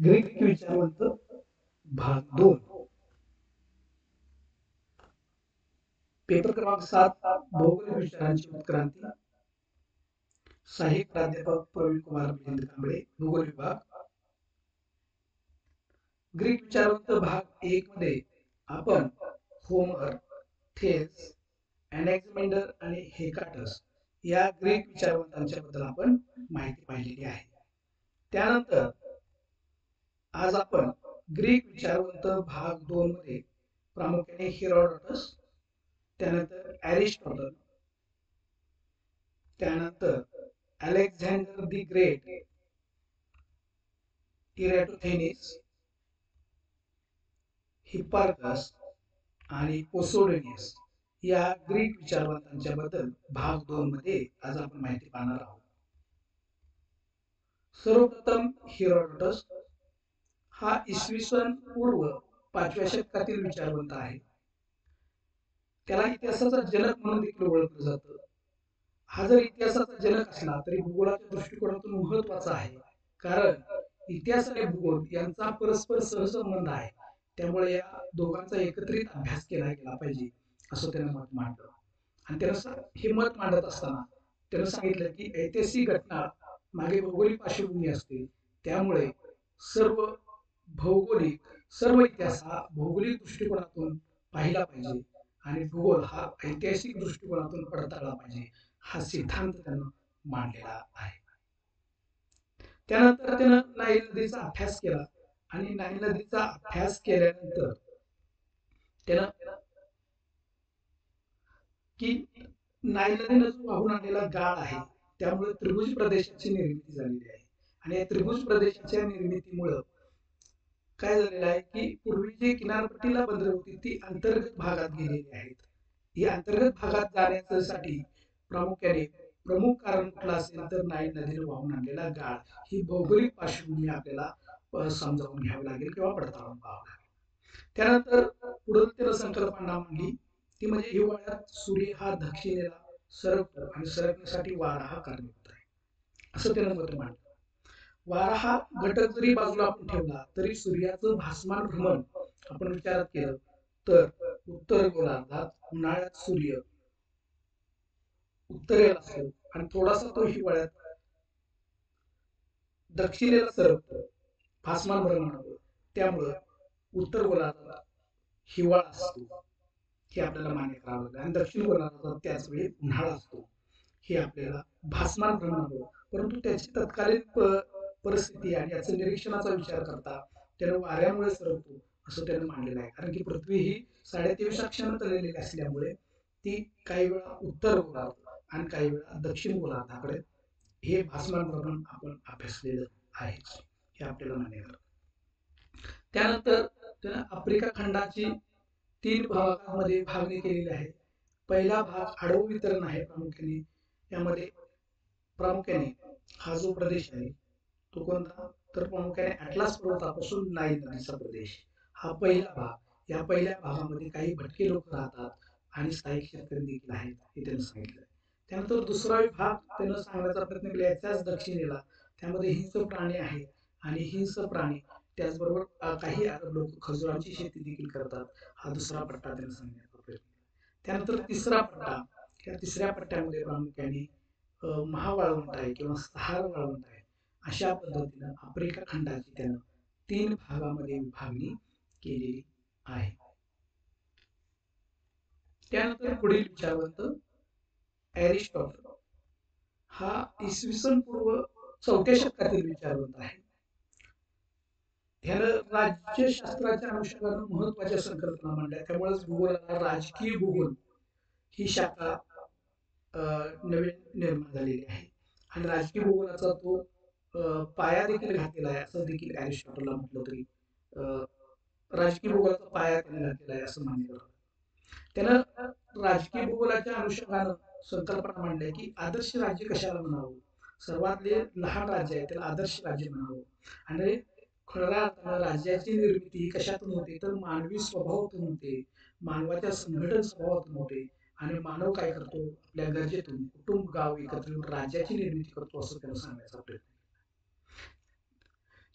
Greek विचारवंत भाग 2. Paper क्रमांक 7 भौगोलिक विचारांची उत्क्रांती. सहाय्यक प्राध्यापक प्रवीण कुमार महेंद्र कांबळे, भूगोल विभाग. ग्रीक विचारवंत भाग 1 मध्ये आपण होमर, थेल्स, अनेक्झिमेंडर आणि हेकाटस या ग्रीक विचारवंतांच्या बद्दल आपण माहिती पाहिलेली आहे. त्यानंतर आज आपण ग्रीक विचारवंत भाग 2 मध्ये प्रामुख्याने हेरोडोटस, त्यानंतर अरिस्टॉटल, त्यानंतर अलेक्झांडर दी ग्रेट, इरॅटोथेनिस, हिप्पार्कस आणि पोसोडोनियस या ग्रीक विचारवंतांच्या बद्दल भाग 2 मध्ये आज आपण माहिती पाहणार आहोत. सर्वप्रथम हेरोडोटस हा इसवी सन पूर्व 5व्या शतकातील विचारवंत आहे. त्याला इतिहासाचा जनक म्हणून देखील ओळखलं जातं. हा जर इतिहासाचा जनक असला तरी भूगोलाच्या दृष्टिकोनातून महत्वाचा आहे, कारण इतिहास आणि भूगोल यांचा परस्पर सहसंबंध आहे. त्यामुळे या दोघांचा एकत्रित अभ्यास केला गेला पाहिजे असं त्यानं मत मांडलं. आणि त्यानं हे मत मांडत असताना त्यानं सांगितलं की ऐतिहासिक घटना मागे भौगोलिक पार्श्वभूमी असते, त्यामुळे सर्व इतिहास हा भौगोलिक दृष्टिकोनातून पाहिला पाहिजे आणि भूगोल हा ऐतिहासिक दृष्टिकोनातून पडताळला पाहिजे, हा सिद्धांत त्यानं मांडलेला आहे. त्यानंतर त्यानं नाईल नदीचा अभ्यास केला आणि नाईल नदीचा अभ्यास केल्यानंतर त्यानं की नाईल नदीनं जो वाहून आणलेला गाळ आहे त्यामुळे त्रिभुज प्रदेशाची निर्मिती झालेली आहे. आणि या त्रिभुज प्रदेशाच्या निर्मितीमुळे काय झालेलं आहे की पूर्वी जी किनारपट्टीला बंदरे होती ती अंतर्गत भागात गेलेली आहेत. ही अंतर्गत भागात जाण्यासाठी प्रामुख्याने प्रमुख कारण कुठलं असेल तर नाईल नदीने वाहून आणलेला गाळ, ही भौगोलिक पार्श्वभूमी आपल्याला समजावून घ्यावी लागेल किंवा पडताळून पाहावं लागेल. त्यानंतर पुढे त्याला संकल्पना मांडली ती म्हणजे हिवाळ्यात सूर्य हा दक्षिणेला सरकतो आणि सरकण्यासाठी वारा हा कारणीभूत आहे असं त्यानं मत मांडलं. वारा हा घटक जरी बाजूला आपण ठेवला तरी सूर्याचं भासमान भ्रमण आपण विचारात केलं तर उत्तर गोलार्धात उन्हाळ्यात सूर्य उत्तरेला असतो आणि थोडासा तो हिवाळ्यात दक्षिणेला सरकतो भासमान भ्रमणामुळे, त्यामुळे उत्तर गोलार्धात हिवाळा असतो हे आपल्याला मान्य करावं लागेल आणि दक्षिण गोलार्धात त्याच वेळी उन्हाळा असतो हे आपल्याला भासमान भ्रमणामुळे. परंतु त्याची तत्कालीन परिस्थिती आणि याचं निरीक्षणाचा विचार करता त्यानं वाऱ्यामुळे सरकतो असं त्यानं मांडलेलं आहे. कारण की पृथ्वी ही 23.5 अक्षांना तळलेली असल्यामुळे ती काही वेळा उत्तर गोलार्ध आणि काही वेळा दक्षिण गोलार्धाकडे हे भासमान भ्रमण आपण अभ्यासलेलं आहे, हे आपल्याला मान्य करा. त्यानंतर त्यानं आफ्रिका खंडाची 3 भागामध्ये विभागणी केलेली आहे. पहिला भाग आडवं वितरण आहे प्रामुख्याने. यामध्ये प्रामुख्याने हा जो प्रदेश आहे तो कोणता तर प्रामुख्याने अटलास पर्वतापासून नाईल नदीचा प्रदेश हा पहिला भाग. या पहिल्या भागामध्ये काही भटके लोक राहतात आणि स्थायिक शेतकरी देखील आहेत हे त्यानं सांगितलं. त्यानंतर दुसरा विभाग त्यानं सांगण्याचा प्रयत्न केला याच्याच दक्षिणेला, त्यामध्ये हिंस्र प्राणी आहेत आणि हिंस्र प्राणी त्याचबरोबर काही अरब लोक खजुरांची शेती देखील करतात, हा दुसरा पट्टा त्यानं सांगण्याचा प्रयत्न केला. त्यानंतर तिसरा पट्टा, या तिसऱ्या पट्ट्यामध्ये प्रामुख्याने महावाळवंट आहे किंवा सहारा वाळवंट आहे. अशा पद्धतीनं आफ्रिका खंडाची त्यानं 3 भागामध्ये विभागणी केलेली आहे. त्यानंतर पुढील विचारवंत अरिस्टॉटल हा इसवी सन पूर्व 4थ्या शतकातील विचारवंत आहे. ह्यानं राज्यशास्त्राच्या अनुषंगानं महत्वाच्या संकल्पना मांडल्या, त्यामुळेच भूगोलाला राजकीय भूगोल ही शाखा नवीन निर्माण झालेली आहे आणि राजकीय भूगोलाचा तो पाया देखील घातलेला आहे असं देखील अरिस्टॉटलला म्हटलं तरी राजकीय भूगोलाचा पाया त्याने घातलेला आहे असं मानलं जातं. त्यानं राजकीय भूगोलाच्या अनुषंगानं संकल्पना मांडल्या की आदर्श राज्य कशाला म्हणावं, सर्वातले लहान राज्य आहे त्याला आदर्श राज्य म्हणावं. आणि खऱ्या अर्थानं राज्याची निर्मिती कशातून होते तर मानवी स्वभावातून होते, मानवाच्या संघटन स्वभावातून होते आणि मानव काय करतो आपल्या गरजेतून कुटुंब गाव एकत्र येऊन राज्याची निर्मिती करतो असं त्यानं सांगायचा प्रयत्न.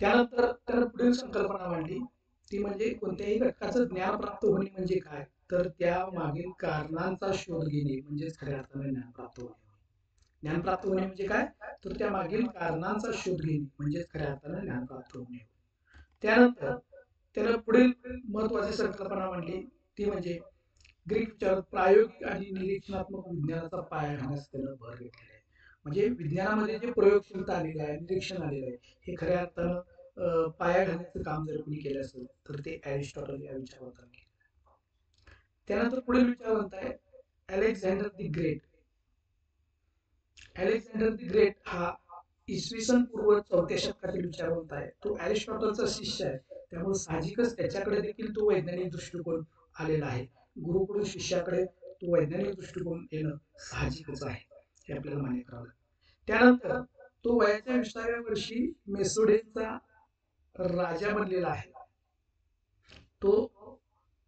त्यानंतर त्यानं पुढील संकल्पना मांडली, ती म्हणजे कोणत्याही घटकाचं ज्ञान प्राप्त होणे म्हणजे काय, तर त्या मागील कारणांचा शोध घेणे म्हणजेच खऱ्या अर्थाने ज्ञान प्राप्त होणे. ज्ञान प्राप्त होणे म्हणजे काय, तर त्या मागील कारणांचा शोध घेणे म्हणजेच खऱ्या अर्थाने ज्ञान प्राप्त होणे. त्यानंतर त्यानं पुढील महत्वाची संकल्पना मांडली, ती म्हणजे ग्रीक विचारात प्रायोगिक आणि निरीक्षणात्मक विज्ञानाचा पाया घालण्यास त्यानं भर घेतलेला आहे. म्हणजे विज्ञानामध्ये जे प्रयोगशीलता आलेली आहे, निरीक्षण आलेलं आहे, हे खऱ्या अर्थानं पाया घालण्याचं काम जर कोणी केलं असेल तर ते अरिस्टॉटल या विचारवंतांनी केलं. त्यानंतर पुढील विचारवंत आहे Alexander the great. Alexander the great हा इसवी सन पूर्व 4थ्या शतकातील विचारवंत आहे. तो अरिस्टॉटलचा शिष्य आहे, त्यामुळे साहजिकच त्याच्याकडे देखील तो वैज्ञानिक दृष्टिकोन आलेला आहे. गुरुकडून शिष्याकडे तो वैज्ञानिक दृष्टिकोन येणं साहजिकच आहे, हे आपल्याला मान्य करावं लागेल. त्यानंतर तो वयाच्या 20व्या वर्षी मेसोडेनचा राजा बनलेला आहे. तो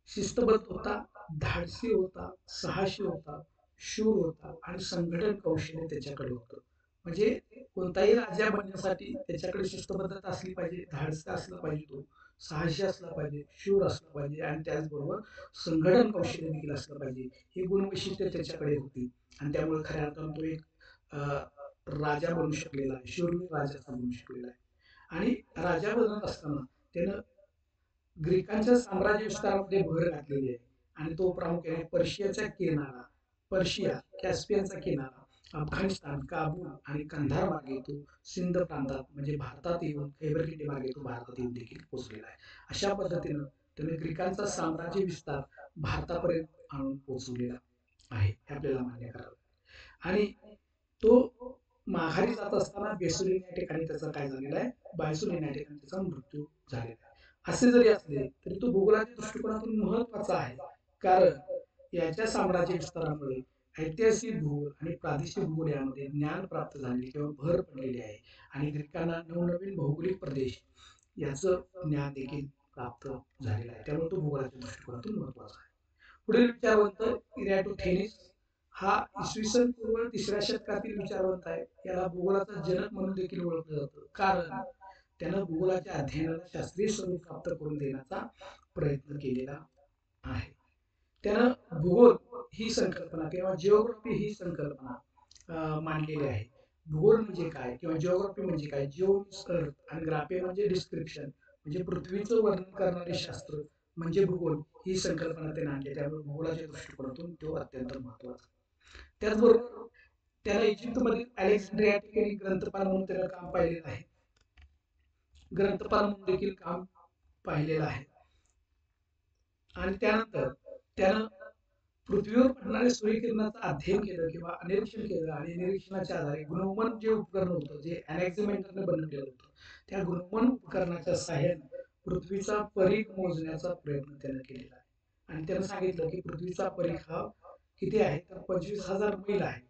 शिस्तबद्ध होता, धाडसी होता, साहसी होता, शूर होता आणि संघटन कौशल्य त्याच्याकडे होतं. म्हणजे कोणताही राजा बनण्यासाठी त्याच्याकडे शिस्तबद्धता असली पाहिजे, धाडसी असला पाहिजे, तो साहसी असला पाहिजे, शूर असला पाहिजे आणि त्याचबरोबर संघटन कौशल्य देखील असलं पाहिजे. ही गुणवैशिष्ट्ये त्याच्याकडे होती आणि त्यामुळे खऱ्या अर्थानं तो एक राजा बनू शकलेला आहे, शूरवीर राजाचा बनू शकलेला आहे. आणि राजा बनत असताना त्यानं ग्रीकांच्या साम्राज्य विस्तारामध्ये भर घातलेली आहे आणि तो प्रामुख्याने पर्शियाच्या किनारा, पर्शिया, कॅस्पियनचा किनारा, अफगाणिस्तान, काबूल आणि कंधार मार्गे तो सिंध प्रांतात म्हणजे भारतात येऊन खैबर खिंडी मार्गे तो भारतात येऊन देखील पोहोचलेला आहे. अशा पद्धतीनं त्याने ग्रीकांचा साम्राज्य विस्तार भारतापर्यंत आणून पोहोचवलेला आहे, हे आपल्याला मान्य करावं. आणि तो माघारी जात असताना बेसुलीन या ठिकाणी त्याचा काय झालेला आहे, बायसुलीन या ठिकाणी त्याचा मृत्यू झालेला आहे. असे जरी असले तरी तो भूगोलाच्या दृष्टिकोनातून महत्वाचा आहे, कारण याच्या साम्राज्य विस्तारामुळे ऐतिहासिक भूगोल आणि प्रादेशिक भूगोल यामध्ये ज्ञान प्राप्त झाले किंवा भर पडलेली आहे आणि ग्रीकांना नवनवीन भौगोलिक प्रदेश याचं ज्ञान देखील प्राप्त झालेलं आहे. त्यामुळे तो भूगोलाच्या दृष्टिकोनातून महत्वाचा आहे. पुढील विचारवंत इरॅटोथेनिस हा इसवी सन पूर्व 3ऱ्या शतकातील विचारवंत आहे. याला भूगोलाचा जनक म्हणून देखील ओळखलं जातं, कारण त्यानं भूगोलाच्या अध्ययनाला शास्त्रीय स्वरूप प्राप्त करून देण्याचा प्रयत्न केलेला आहे. त्यानं भूगोल ही संकल्पना किंवा जिओग्राफी ही संकल्पना मांडलेली आहे. भूगोल म्हणजे काय किंवा जिओग्राफी म्हणजे काय, जिओ अर्थ आणि ग्राफी म्हणजे डिस्क्रिप्शन म्हणजे पृथ्वीचं वर्णन करणारे शास्त्र म्हणजे भूगोल, ही संकल्पना त्याने आणली. त्यामुळे भूगोलाच्या दृष्टिकोनातून तो अत्यंत महत्वाचा. त्याचबरोबर त्याला इजिप्तमधील अलेक्झांड्रिया ठिकाणी ग्रंथपाल म्हणून त्याला काम पाहिलेलं आहे, ग्रंथपाल म्हणून देखील काम पाहिलेलं आहे. आणि त्यानंतर त्यानं पृथ्वीवर पडणाऱ्या सूर्यकिरणाचं अध्ययन केलं किंवा निरीक्षण केलं आणि निरीक्षणाच्या आधारे गुणवमन जे उपकरण होतं, जे अनेक्झिमेटरने बनवलेलं होतं, त्या गुणवमन उपकरणाच्या सहाय्याने पृथ्वीचा परीघ मोजण्याचा प्रयत्न त्यानं केलेला आहे. आणि त्यानं सांगितलं की पृथ्वीचा परीघ हा किती आहे, तर 25,000 मैल आहे,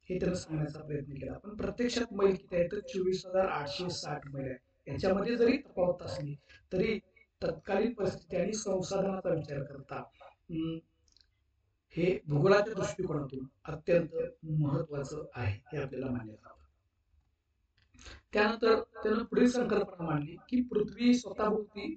हे त्यानं सांगण्याचा प्रयत्न केला. पण प्रत्यक्षात मैल किती आहे, तर 24,860 मैल आहे. याच्यामध्ये जरी तफावत असली तरी तत्कालीन परिस्थिती आणि संसाधनाचा विचार करता हे भूगोलाच्या दृष्टिकोनातून अत्यंत महत्वाचं आहे, हे आपल्याला मान्य करावं. त्यानंतर त्यानं पुढील संकल्पना मांडली की पृथ्वी स्वतःभोवती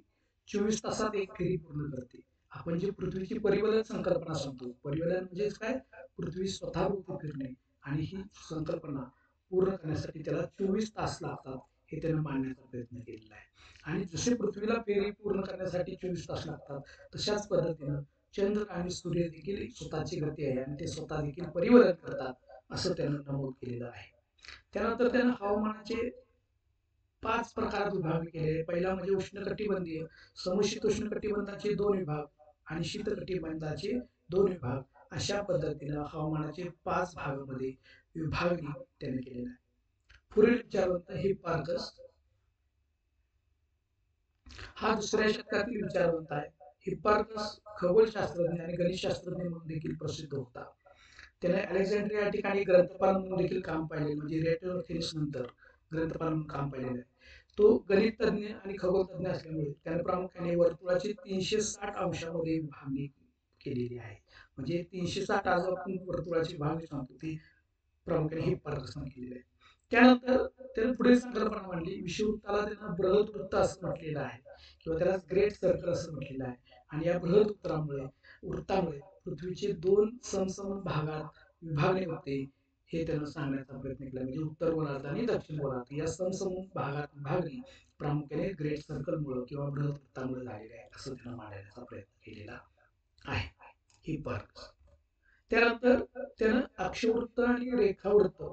24 तासात एक फेरी पूर्ण करते. आपण जी पृथ्वीची परिवलन संकल्पना सांगतो, परिवलन म्हणजे काय, पृथ्वी स्वतःभोवती फिरणे, आणि ही संकल्पना पूर्ण करण्यासाठी त्याला 24 तास लागतात, हे त्यानं मांडण्याचा प्रयत्न केलेला आहे. आणि जसे पृथ्वीला फेरी पूर्ण करण्यासाठी 24 तास लागतात, तशाच पद्धतीनं चंद्र आणि सूर्य देखील स्वतःची गती आहे आणि ते स्वतः देखील परिवलन करतात, असं त्यानं नमूद केलेलं आहे. त्यानंतर त्यानं हवामानाचे 5 प्रकारात विभाग केले. पहिला म्हणजे उष्णकटिबंधीय, समशीतोष्ण कटिबंधाचे 2 विभाग आणि शीतकटिबंधाचे 2 विभाग, अशा पद्धतीनं हवामानाचे 5 भागामध्ये विभागणी त्याने केलेला आहे. पुढील विचारवंत हिप्पार्कस हा 2ऱ्या शतकातील विचारवंत आहे. हिप्पार्कस खगोलशास्त्रज्ञ आणि गणितशास्त्रज्ञ म्हणून देखील प्रसिद्ध होता. त्याने अलेक्झांड्रिया या ठिकाणी ग्रंथपाल म्हणून देखील काम पाहिले, म्हणजे इरॅटोथेनिस नंतर ग्रंथपाल म्हणून काम पाहिलेलं आहे. तो गणितज्ञ आणि खगोलतज्ञ असल्यामुळे त्याने प्रामुख्याने वर्तुळाची 360 अंशामध्ये विभागणी केलेली आहे. म्हणजे 360 आज आपण वर्तुळाची विभागणी सांगतो ती प्रामुख्याने हिप्पार्कसने केलेली आहे. त्यानंतर त्याने पुढे संकल्पना मांडली. विषुववृत्ताला त्यानं बृहद्वृत्त असं म्हटलेलं आहे किंवा त्याला ग्रेट सर्कल असं म्हटलेलं आहे. आणि या वृत्तामुळे पृथ्वीचे दोन समसम भागात विभागणे होते हे त्यानं सांगण्याचा प्रयत्न केला. म्हणजे उत्तर गोलार्ध आणि दक्षिण गोलार्ध या समसम भागात विभागणी प्रामुख्याने ग्रेट सर्कलमुळे किंवा बृहद्वृत्तामुळे झालेले आहे असं त्यानं मांडण्याचा प्रयत्न केलेला आहे. ही फरक. त्यानंतर त्यानं अक्षवृत्त आणि रेखावृत्त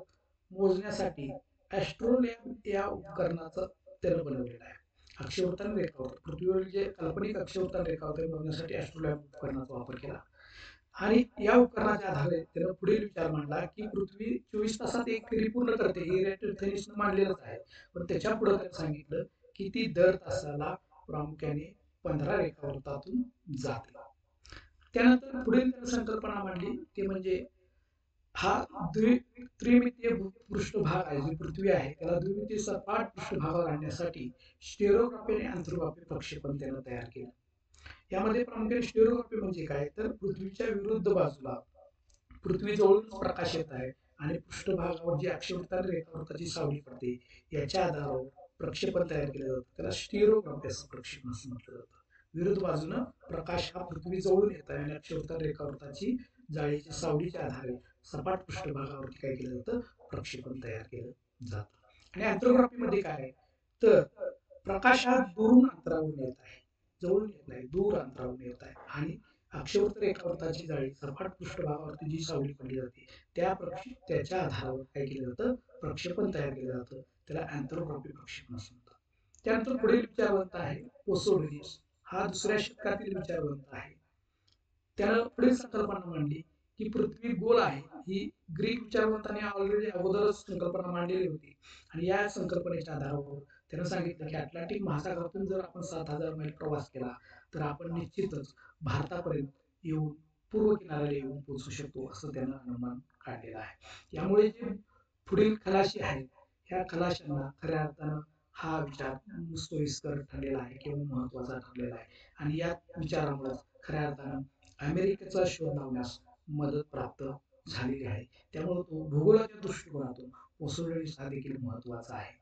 मोजण्यासाठी ॲस्ट्रोलॅब या उपकरणाचं त्यानं बनवलेलं आहे. अक्षवृत्त आणि रेखावृत्त पृथ्वीवरील जे काल्पनिक अक्षवृत्त आणि रेखावृत्त मोजण्यासाठी ॲस्ट्रोलॅब उपकरणाचा वापर केला. आणि या उपकरणाच्या आधारे त्यानं पुढील विचार मांडला की पृथ्वी 24 तासात एक फेरी पूर्ण करते हे एरिस्टॉटलीसनं मांडलेलंच आहे. पण त्याच्या पुढे त्यानं सांगितलं की ती दर तासाला प्रामुख्याने 15 रेखावृत्तातून जाते. त्यानंतर पुढील संकल्पना मांडली ती म्हणजे हा त्रिमितीय पृष्ठभाग आहे जी पृथ्वी आहे त्याला द्विमितीय सपाट पृष्ठभागावर आणण्यासाठी स्टेरोग्राफी आणि अँथ्रोग्राफी प्रक्षेपण त्यानं तयार केलं. यामध्ये प्रामुख्याने स्टेरोग्राफी म्हणजे काय तर पृथ्वीच्या विरुद्ध बाजूला पृथ्वीजवळून प्रकाश येत आहे आणि पृष्ठभागावर जी अक्षवृत्त आणि रेखावृत्ताची सावली पडते याच्या आधारावर प्रक्षेपण तयार केलं जातं. त्याला स्टेरोग्राफी असं प्रक्षेपण असं म्हटलं जातं. विरुद्ध बाजूनं प्रकाश हा पृथ्वी जवळून येत आहे आणि अक्षवृत्त रेखावृत्ताची जाळीच्या सावलीच्या आधारे सपाट पृष्ठभागावरती काय केलं जातं प्रक्षेपण तयार केलं जातं. आणि अँथ्रोग्राफी मध्ये काय तर प्रकाश हा दुरून अंतरावरून येत आहे, जवळून येत नाही, दूर अंतरावरून येत आहे आणि अक्षवृत्त रेखावृत्ताची जाळी सपाट पृष्ठभागावरती जी सावली पडली जाते त्याच्या आधारावर काय केलं जातं प्रक्षेपण तयार केलं जातं. त्याला अँथ्रोग्राफी प्रक्षेपण असं म्हणतात. त्यानंतर पुढील विचारवंत आहे पोसोडोनियस. हा दुसऱ्या शतकातील विचारवंत आहे. त्यानं पुढील संकल्पना मांडली की पृथ्वी गोल आहे. ही ग्रीक विचारवंतांनी ऑलरेडी अगोदरच संकल्पना मांडलेली होती आणि या संकल्पनेच्या आधारावर त्यानं सांगितलं की अटलांटिक महासागरातून जर आपण 7,000 मैल प्रवास केला तर आपण निश्चितच भारतापर्यंत येऊन पूर्व किनाऱ्याला येऊन पोहोचू शकतो असं त्यानं अनुमान काढलेलं आहे. यामुळे जे पुढील खलाशी आहेत ह्या खलाशांना खऱ्या अर्थानं हा विचार सोयीस्कर ठरलेला आहे किंवा महत्वाचा ठरलेला आहे. आणि या विचारामुळे खऱ्या अर्थानं अमेरिकेचा शोध लावण्यास मदत प्राप्त झालेली आहे. त्यामुळे तो भूगोलाच्या दृष्टिकोनातून पोसोडोनियस हा देखील महत्वाचा आहे.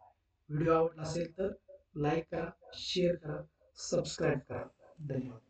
व्हिडिओ आवडला असेल तर लाईक करा, शेअर करा, सबस्क्राईब करा. धन्यवाद.